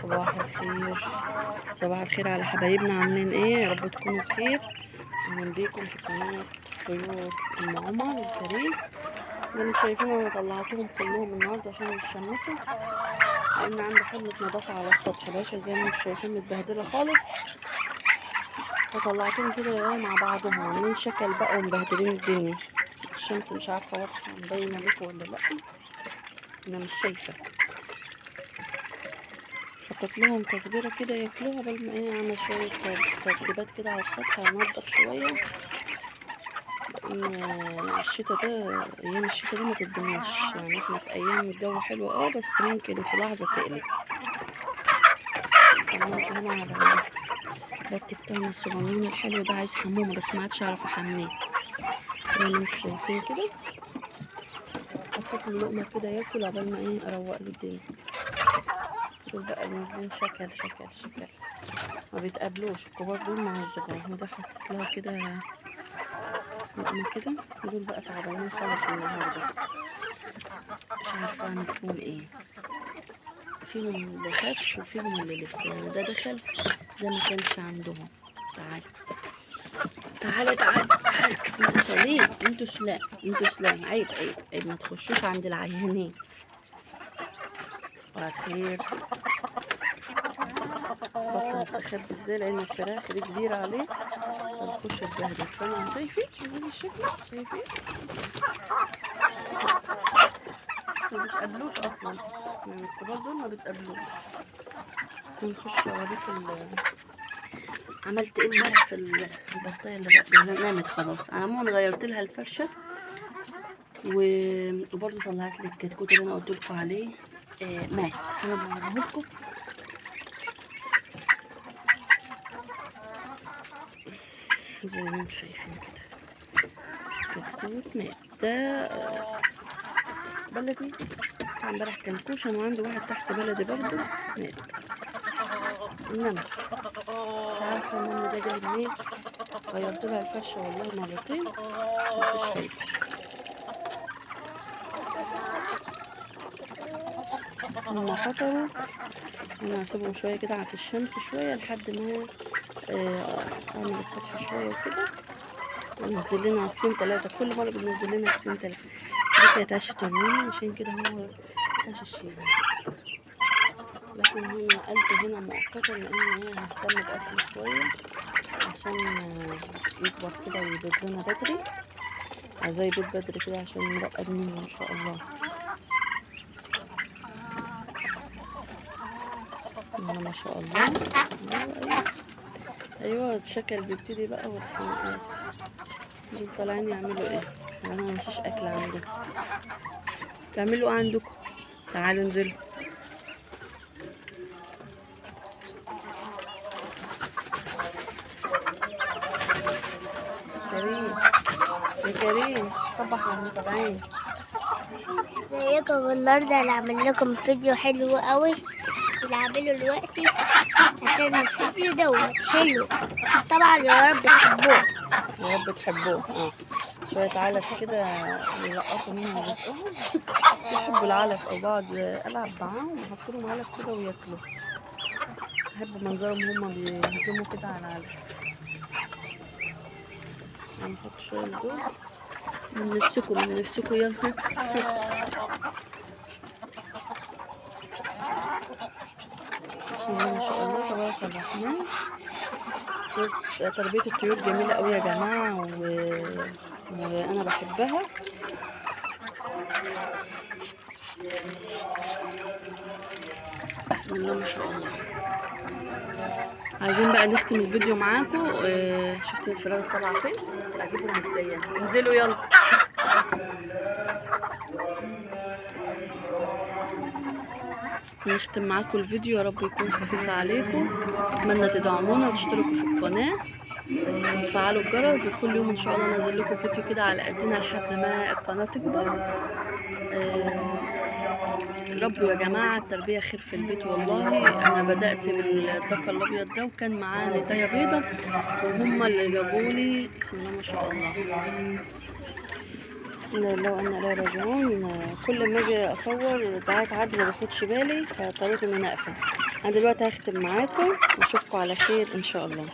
صباح الخير، صباح الخير على حبايبنا، عاملين ايه؟ يا رب تكونوا بخير. اهلا بيكم في قناة طيور ام عمر الكريم. زي ما انتم شايفين انا طلعتهم كلهم النهارده عشان يتشمسوا، لان عندي حملة نظافة على السطح باشا زي ما انتم شايفين متبهدلة خالص، فطلعتهم كده مع بعضهم عاملين شكل بقى ومبهدلين الدنيا. الشمس مش عارفة واضحة مبينة لكم ولا لأ، انا مش شايفة. حطيت لهم تصبيرة كده ياكلوها قبل ما ايه، اعمل شوية ترتيبات كده على السطح، انضف شوية لان الشتا ده، ايام الشتا دي ما تتدناش، يعني احنا في ايام الجو حلو بس ممكن في لحظة تقلب. عملت هنا على البط بتاعنا الصغنون الحلو ده عايز حمومة بس ما عادش اعرف احميه زي ما انتم شايفين كده. حطيت اللقمة كده ياكل قبل ما ايه اروق له الدنيا. دول بقى نازلين شكل شكل شكل ما بيتقابلوش، الكبار دول مع الصغار. وده حطيت لها كده لقمة كده. دول بقى تعبانين خالص النهارده، مش عارفة اعمل فيهم ايه، فيهم اللي خف وفيهم اللي لسه، يعني ده دخل ده ما كانش عندهم. تعالى تعالى تعالى تعالى، انتوا سليم، انتوا سلام، انتوا سلام، عيب عيب عيب، ما تخشوش عند العيانين. خير بطل مستخبي ازاي لان الفراخ دي كبيرة عليه فبيخش يتبهدل. فانا شايفين الشكل، شايفين ما بيتقابلوش اصلا، يعني الكبار دول ما بيتقابلوش. ونخش اوريك عملت ايه امبارح في البطايه اللي بقى نامت خلاص. انا عموما غيرت لها الفرشه وبرضه طلعت لي الكتكوت اللي انا قلت لكم عليه مات. انا بوريه لكم زي ما انتم شايفين كده، كتكوت مات ده بلدي بتاع امبارح كان كوشن، وعنده واحد تحت بلدي برضه مات. النمل مش عارفه النمل ده جاي منين، غيرت لها الفرشه والله مرتين مفيش فايده. هما فطروا، انا هسيبهم شويه كده في الشمس شويه لحد ما اعمل السطح شويه وكده. ننزل لنا كيسين 3، كل مره بننزل لنا كيسين 3. دي كانت عشه تموين عشان كده هو عش الشيله، لكن هنا نقلت هنا مؤقتا لان هي ههتم باكله شويه عشان يكبر كده ويبيض لنا بدري، زي بيض بدري كده عشان نرقد منه ان شاء الله. ما شاء الله. ايوه ايوه الشكل بيبتدي بقى والخناقات. دول طالعين يعملوا ايه؟ انا مفيش اكل عندكم، تعملوا ايه عندكم؟ تعالوا انزلوا. كريم يا كريم صبح على المتابعين. ازيكم؟ النهارده هنعمل لكم فيديو حلو قوي نعمله دلوقتي عشان الفيديو دوت حلو طبعا، يا رب تحبوه. يا رب تحبوه. شوية علف كده يلقطوا منهم رزقهم، يحبوا العلف او بقعد العب معاهم واحط لهم علف كده وياكلوا. بحب منظرهم هما بيهجموا كده على العلف. هنحط شوية دول من نفسكم يلا. بسم الله ما شاء الله تبارك الرحمن. تربية الطيور جميلة قوي يا جماعة وأنا بحبها. بسم الله ما شاء الله. عايزين بقى نختم الفيديو معاكم. شفتوا الفراخ طالعة فين؟ هجيبهم ازاي؟ انزلوا يلا. نختم معاكم الفيديو، يا رب يكون خفيف عليكم. اتمنى تدعمونا وتشتركوا في القناه وتفعلوا الجرس، وكل يوم ان شاء الله انزل لكم فيديو كده على قدنا لحد ما القناه تكبر. ربوا يا جماعه التربيه خير في البيت والله. انا بدات بالدكه الابيض ده وكان معاه نتايه بيضه وهم اللي جابولي. بسم الله ما شاء الله. إنا لله وإنا إليه راجعون. كل ما أجي أصور دعاية عدل ما باخدش بالي، فاضطريت إن أنا أقفل. أنا دلوقتي هختم معاكم وأشوفكم على خير إن شاء الله.